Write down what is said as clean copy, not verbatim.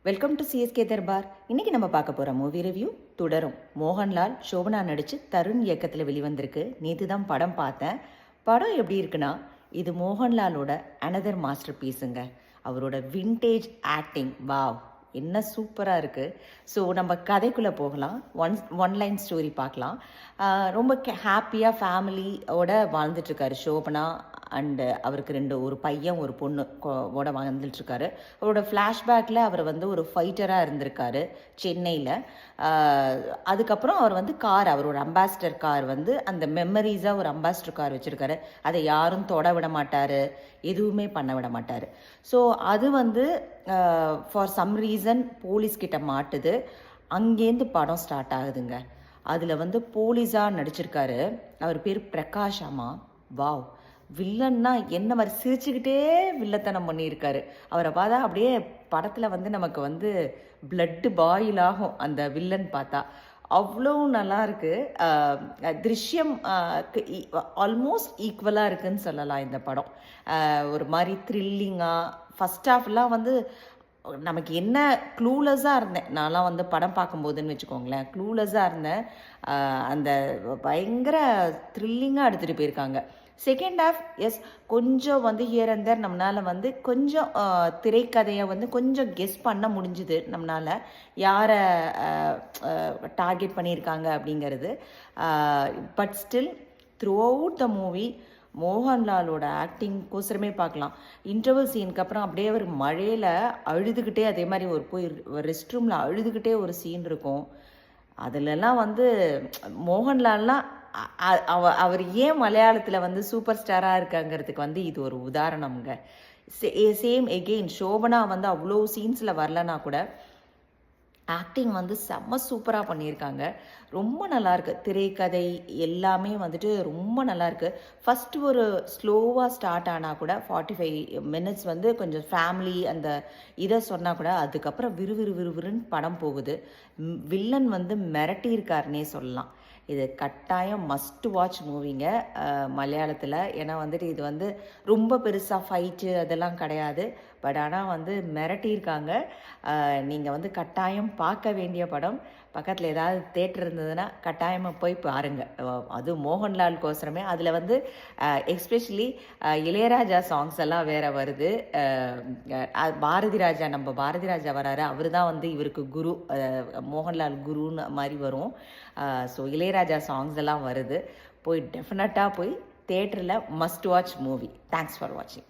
Welcome to CSK Darbar. இன்னைக்கு நம்ம பார்க்க போகிற மூவி ரிவ்யூ தொடரும். மோகன்லால் சோபனா நடித்து தருண் இயக்கத்தில் வெளிவந்திருக்கு. நேற்று தான் படம் பார்த்தேன். படம் எப்படி இருக்குன்னா, இது மோகன்லாலோட அனதர் மாஸ்டர் பீஸுங்க. அவரோட விண்டேஜ் ஆக்டிங் வாவ், என்ன சூப்பராக இருக்குது. ஸோ நம்ம கதைக்குள்ளே போகலாம். ஒன் லைன் ஸ்டோரி பார்க்கலாம். ரொம்ப ஹாப்பியாக ஃபேமிலியோட வாழ்ந்துட்டுருக்காரு சோபனா. அண்டு அவருக்கு ஒரு பையன் ஒரு பொண்ணு ஓட வாழ்ந்துட்டுருக்காரு. அவரோட ஃப்ளாஷ்பேக்கில் அவர் ஒரு ஃபைட்டராக இருந்திருக்காரு சென்னையில். அதுக்கப்புறம் அவர் அவரோட அம்பாசிடர் கார் அந்த மெமரிஸாக ஒரு அம்பாசிடர் கார் வச்சுருக்காரு. அதை யாரும் தொட விட மாட்டார், எதுவுமே பண்ண விட மாட்டார். ஸோ அது ஃபார் சம் ரீசன் போலீஸ்கிட்ட மாட்டுது. அங்கேருந்து படம் ஸ்டார்ட் ஆகுதுங்க. அதில் போலீஸாக நடிச்சிருக்காரு. அவர் பேர் பிரகாஷ். ஆமாம், வாவ். வில்லன்னா என்ன மாதிரி சிரிச்சுக்கிட்டே வில்லத்தனம் பண்ணியிருக்காரு. அவரை பார்த்தா அப்படியே படத்தில் நமக்கு பிளட்டு பாயில் ஆகும் அந்த வில்லன் பார்த்தா. அவ்வளோ நல்லா இருக்கு. திருஷ்யம் ஆல்மோஸ்ட் ஈக்குவலாக இருக்குன்னு சொல்லலாம் இந்த படம். ஒரு மாதிரி த்ரில்லிங்காக ஃபஸ்ட் ஹாஃப்லாம் நமக்கு என்ன க்ளூலெஸ்ஸாக இருந்தேன் நான்லாம் படம் பார்க்கும்போதுன்னு வச்சுக்கோங்களேன். க்ளூலெஸ்ஸாக இருந்தேன். அந்த பயங்கர த்ரில்லிங்காக எடுத்துகிட்டு போயிருக்காங்க. செகண்ட் ஹாஃப் கொஞ்சம் ஹியர் அண்ட் தேர் நம்மளால் கொஞ்சம் திரைக்கதையை கொஞ்சம் கெஸ் பண்ண முடிஞ்சுது நம்மளால், யாரை டார்கெட் பண்ணியிருக்காங்க அப்படிங்கிறது. But still throughout the movie மோகன்லாலோட ஆக்டிங்கோசரமே பார்க்கலாம். இன்டர்வல் சீனுக்கு அப்புறம் அப்படியே ஒரு மழையில் அழுதுகிட்டே, அதே மாதிரி போய் ரெஸ்ட் ரூமில் அழுதுகிட்டே ஒரு சீன் இருக்கும். அதிலெல்லாம் மோகன்லால்லாம் அவர் ஏன் மலையாளத்தில் சூப்பர் ஸ்டாராக இருக்காங்கிறதுக்கு இது ஒரு உதாரணம்ங்க. சேம் எகெயின் சோபனா அவ்வளோ சீன்ஸில் வரலனா கூட ஆக்டிங் செம்ம சூப்பராக பண்ணியிருக்காங்க. ரொம்ப நல்லாயிருக்கு. திரைக்கதை எல்லாமே ரொம்ப நல்லாயிருக்கு. ஃபஸ்ட்டு ஒரு ஸ்லோவாக ஸ்டார்ட் ஆனால் கூட 45 மினிட்ஸ் கொஞ்சம் ஃபேமிலி அந்த இதை சொன்னால் கூட அதுக்கப்புறம் விறுவிறுன்னு படம் போகுது. வில்லன் மிரட்டியிருக்காருன்னே சொல்லலாம். இது கட்டாயம் மஸ்ட் வாட்ச் மூவிங்க மலையாளத்தில். ஏன்னா இது ரொம்ப பெருசாக ஃபைட்டு அதெல்லாம் கிடையாது. பட் ஆனால் மிரட்டியிருக்காங்க. நீங்கள் கட்டாயம் பார்க்க வேண்டிய படம். பக்கத்தில் ஏதாவது தேட்டர் இருந்ததுன்னா கட்டாயமாக போய் பாருங்கள். அது மோகன்லாலுக்கோசரமே. அதில் எஸ்பெஷலி இளையராஜா சாங்ஸ் எல்லாம் வேறு வருது. நம்ம பாரதி ராஜா வராரு. அவர் தான் இவருக்கு குரு, மோகன்லால் குருன்னு மாதிரி வரும். ஸோ இளையராஜா சாங்ஸ் எல்லாம் வருது. போய் டெஃபினட்டாக போய் தேட்டரில் must watch movie. Thanks for வாட்சிங்.